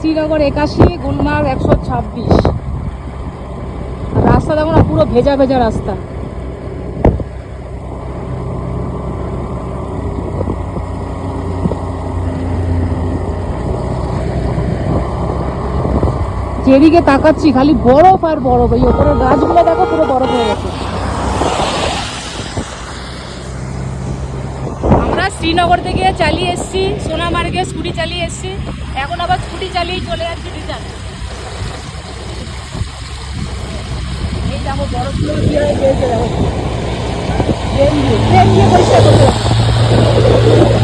শ্রীনগর 81, গুলমার্গ 126। রাস্তা দেখো না, পুরো ভেজা ভেজা রাস্তা। যেদিকে তাকাচ্ছি খালি বরফ আর বরফ। এই ওপরের গাছগুলো দেখো পুরো বরফ হয়ে গেছে। আমরা শ্রীনগর থেকে চালিয়ে এসেছি সোনামার্গে, স্কুটি চালিয়ে এসেছি। এখন আবার স্কুটি চালিয়ে চলে যাচ্ছি রিটার্ন। এই দেখো বরফগুলো কি হয়ে গেছে, দেখো ট্রেন দিয়ে পরিষ্কার করতে হবে।